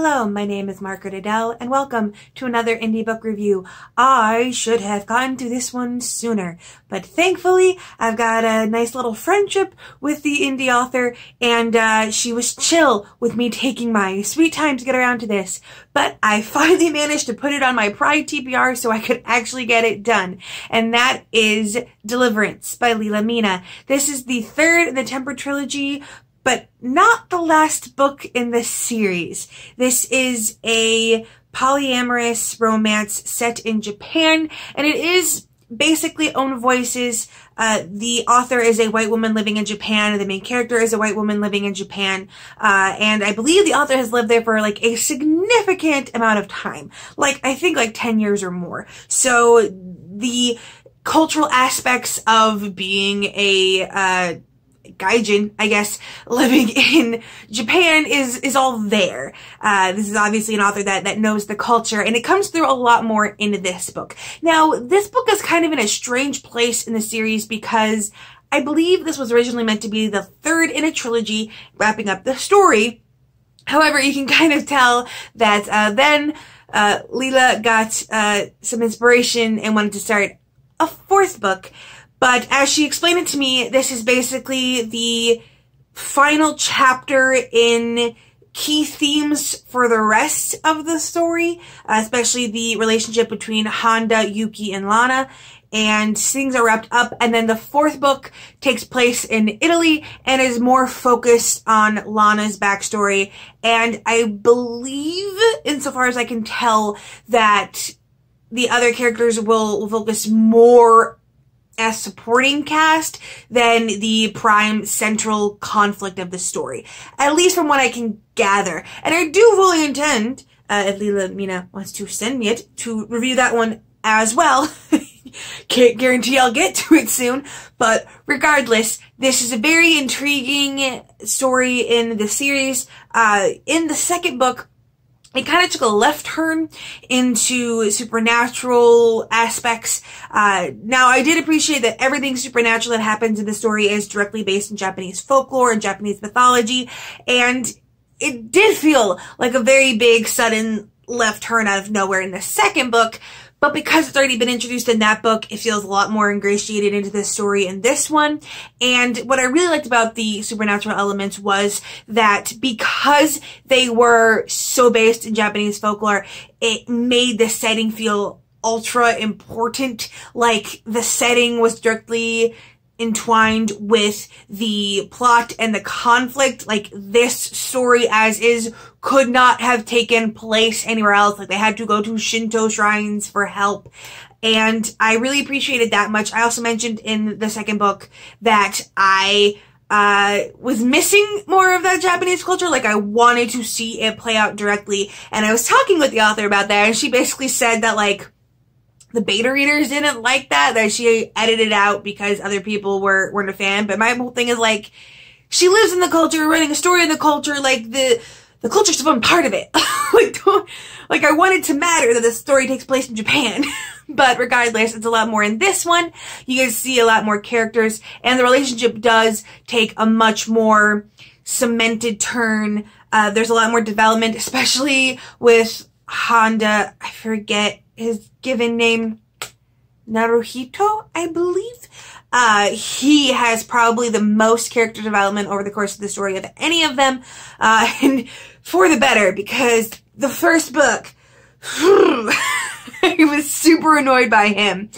Hello, my name is Margaret Adele, and welcome to another indie book review. I should have gotten to this one sooner, but thankfully I've got a nice little friendship with the indie author, and she was chill with me taking my sweet time to get around to this. But I finally managed to put it on my Pride TBR so I could actually get it done, and that is Deliverance by Lila Mina. This is the third in the Temper trilogy, but not the last book in the series. This is a polyamorous romance set in Japan, and it is basically own voices. The author is a white woman living in Japan, the main character is a white woman living in Japan, and I believe the author has lived there for like a significant amount of time. Like, I think like 10 years or more. So the cultural aspects of being a gaijin, I guess, living in Japan is all there. This is obviously an author that knows the culture, and it comes through a lot more in this book. Now, this book is kind of in a strange place in the series because I believe this was originally meant to be the third in a trilogy, wrapping up the story. However, you can kind of tell that then Lila got some inspiration and wanted to start a fourth book. But as she explained it to me, this is basically the final chapter in key themes for the rest of the story, especially the relationship between Honda, Yuki, and Lana. And things are wrapped up, and then the fourth book takes place in Italy and is more focused on Lana's backstory. And I believe, insofar as I can tell, that the other characters will focus more as supporting cast than the prime central conflict of the story. At least from what I can gather. And I do fully intend, if Lila Mina wants to send me it, to review that one as well. Can't guarantee I'll get to it soon, but regardless, this is a very intriguing story in the series. In the second book, it kind of took a left turn into supernatural aspects. Now, I did appreciate that everything supernatural that happens in the story is directly based in Japanese folklore and Japanese mythology, and it did feel like a very big, sudden left turn out of nowhere in the second book. But because it's already been introduced in that book, it feels a lot more ingratiated into this story in this one. And what I really liked about the supernatural elements was that because they were so based in Japanese folklore, it made the setting feel ultra important. Like, the setting was directly entwined with the plot and the conflict. Like, this story as is could not have taken place anywhere else. Like, they had to go to Shinto shrines for help. And I really appreciated that much. I also mentioned in the second book that I was missing more of that Japanese culture. Like, I wanted to see it play out directly. And I was talking with the author about that, and she basically said that, like, the beta readers didn't like that she edited out because other people weren't a fan. But my whole thing is, like, she lives in the culture, writing a story in the culture, like, the culture's a fun part of it. Like, I want it to matter that the story takes place in Japan. But regardless, it's a lot more in this one. You guys see a lot more characters, and the relationship does take a much more cemented turn. There's a lot more development, especially with Honda. I forget his given name, Naruhito, I believe. He has probably the most character development over the course of the story of any of them, and for the better, because the first book, I was super annoyed by him.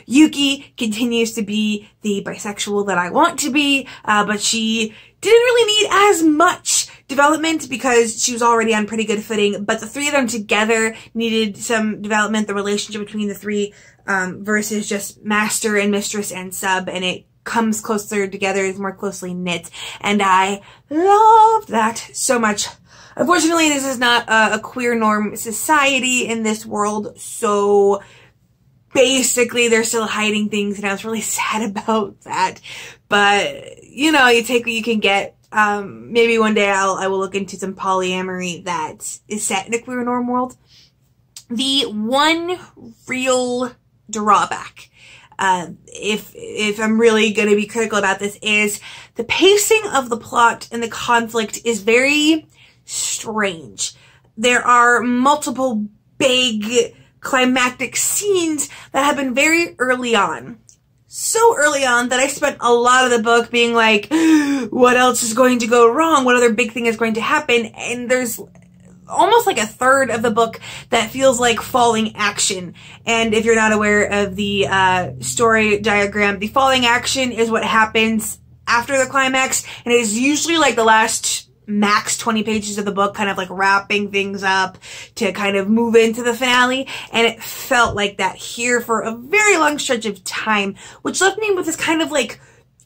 Yuki continues to be the bisexual that I want to be, but she didn't really need as much development because she was already on pretty good footing, but the three of them together needed some development, the relationship between the three, versus just master and mistress and sub, and it comes closer together, is more closely knit, and I love that so much. Unfortunately, this is not a queer norm society in this world, so basically they're still hiding things, and I was really sad about that. But, you know, you take what you can get. Maybe one day I will look into some polyamory that is set in a queer norm world. The one real drawback, if I'm really going to be critical about this, is the pacing of the plot and the conflict is very strange. there are multiple big climactic scenes that happen very early on. So early on that I spent a lot of the book being like, what else is going to go wrong? What other big thing is going to happen? And there's almost like a third of the book that feels like falling action. And if you're not aware of the story diagram, the falling action is what happens after the climax, and it is usually like the last max 20 pages of the book, kind of like wrapping things up to kind of move into the finale. And it felt like that here for a very long stretch of time, which left me with this kind of like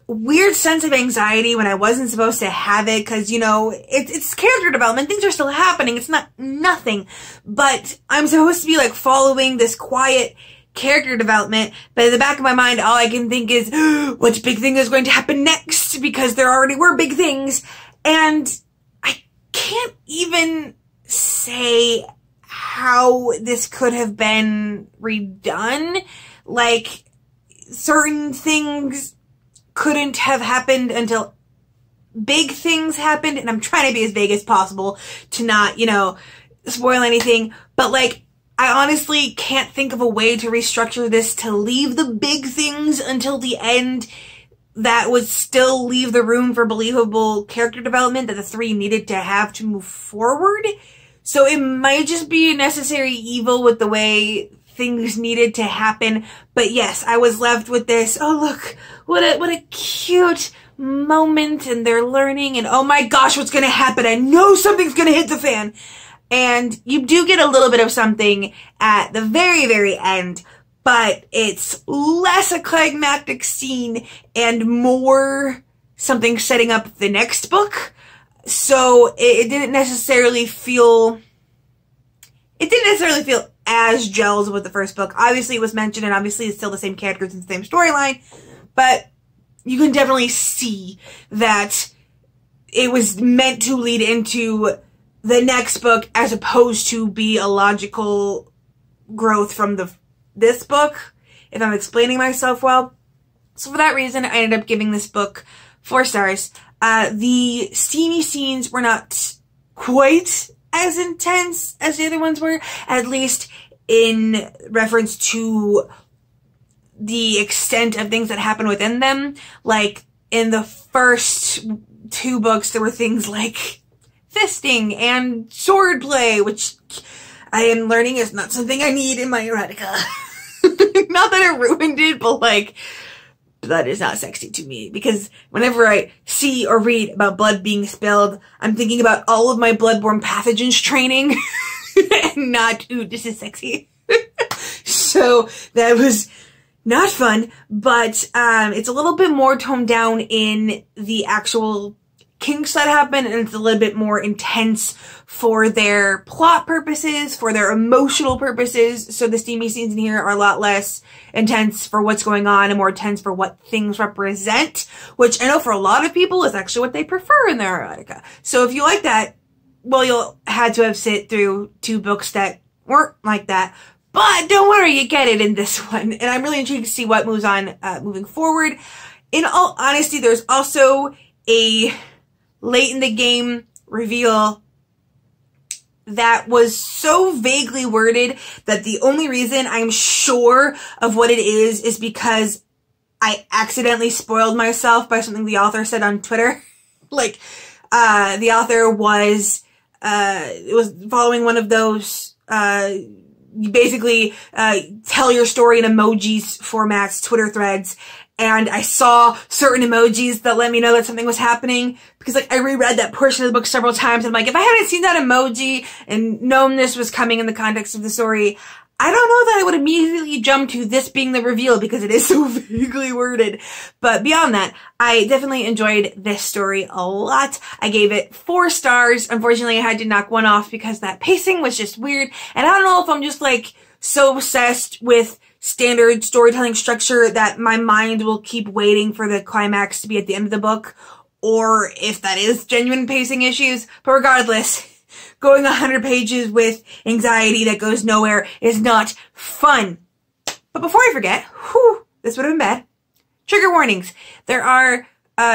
weird sense of anxiety when I wasn't supposed to have it, because, you know, it's character development. Things are still happening. It's not nothing. But I'm supposed to be like following this quiet character development, but in the back of my mind, all I can think is, what big thing is going to happen next? Because there already were big things. And I can't even say how this could have been redone. Like, certain things couldn't have happened until big things happened, and I'm trying to be as vague as possible to not, you know, spoil anything, but like, I honestly can't think of a way to restructure this to leave the big things until the end that would still leave the room for believable character development that the three needed to have to move forward. So it might just be a necessary evil with the way things needed to happen. But yes, I was left with this, oh look, what a cute moment, and they're learning, and oh my gosh, what's gonna happen? I know something's gonna hit the fan. And you do get a little bit of something at the very, very end, but it's less a climactic scene and more something setting up the next book. So it didn't necessarily feel as gels with the first book. Obviously it was mentioned, and obviously it's still the same characters and the same storyline, but you can definitely see that it was meant to lead into the next book as opposed to be a logical growth from this book, if I'm explaining myself well. So for that reason, I ended up giving this book 4 stars. The steamy scenes were not quite as intense as the other ones were, at least in reference to the extent of things that happen within them. Like, in the first 2 books, there were things like fisting and swordplay, which I am learning is not something I need in my erotica. Not that it ruined it, but like, blood is not sexy to me, because whenever I see or read about blood being spilled, I'm thinking about all of my bloodborne pathogens training and not, ooh, this is sexy. So that was not fun, but it's a little bit more toned down in the actual kinks that happen, and it's a little bit more intense for their plot purposes, for their emotional purposes. So the steamy scenes in here are a lot less intense for what's going on and more intense for what things represent, which I know for a lot of people is actually what they prefer in their erotica. So if you like that, well, you'll had to have sit through 2 books that weren't like that. But don't worry, you get it in this one. And I'm really intrigued to see what moves on moving forward. In all honesty, there's also a late in the game reveal that was so vaguely worded that the only reason I'm sure of what it is because I accidentally spoiled myself by something the author said on Twitter. Like, the author was, it was following one of those, you basically, tell your story in emojis formats, Twitter threads. And I saw certain emojis that let me know that something was happening, because like I reread that portion of the book several times. I'm like, if I hadn't seen that emoji and known this was coming in the context of the story, I don't know that I would immediately jump to this being the reveal, because it is so vaguely worded. But beyond that, I definitely enjoyed this story a lot. I gave it 4 stars. Unfortunately, I had to knock 1 off because that pacing was just weird. And I don't know if I'm just like so obsessed with standard storytelling structure that my mind will keep waiting for the climax to be at the end of the book, or if that is genuine pacing issues. But regardless, going 100 pages with anxiety that goes nowhere is not fun. But before I forget, this would have been bad. Trigger warnings. There are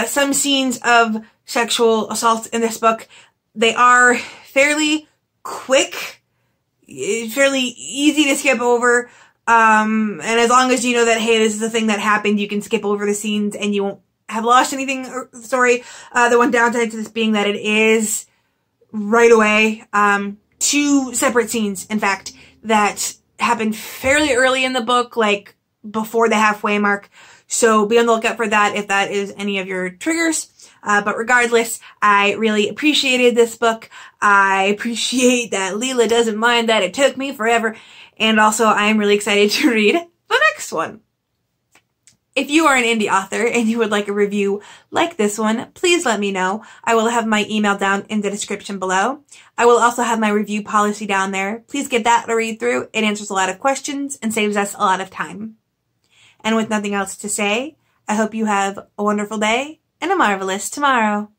some scenes of sexual assault in this book. They are fairly quick, fairly easy to skip over. And as long as you know that, hey, this is the thing that happened, you can skip over the scenes and you won't have lost anything. Sorry. The one downside to this being that it is right away, 2 separate scenes, in fact, that happen fairly early in the book, like before the halfway mark. So be on the lookout for that if that is any of your triggers. But regardless, I really appreciated this book. I appreciate that Lila doesn't mind that it took me forever. And also, I am really excited to read the next one. If you are an indie author and you would like a review like this one, please let me know. I will have my email down in the description below. I will also have my review policy down there. Please give that a read through. It answers a lot of questions and saves us a lot of time. And with nothing else to say, I hope you have a wonderful day and a marvelous tomorrow.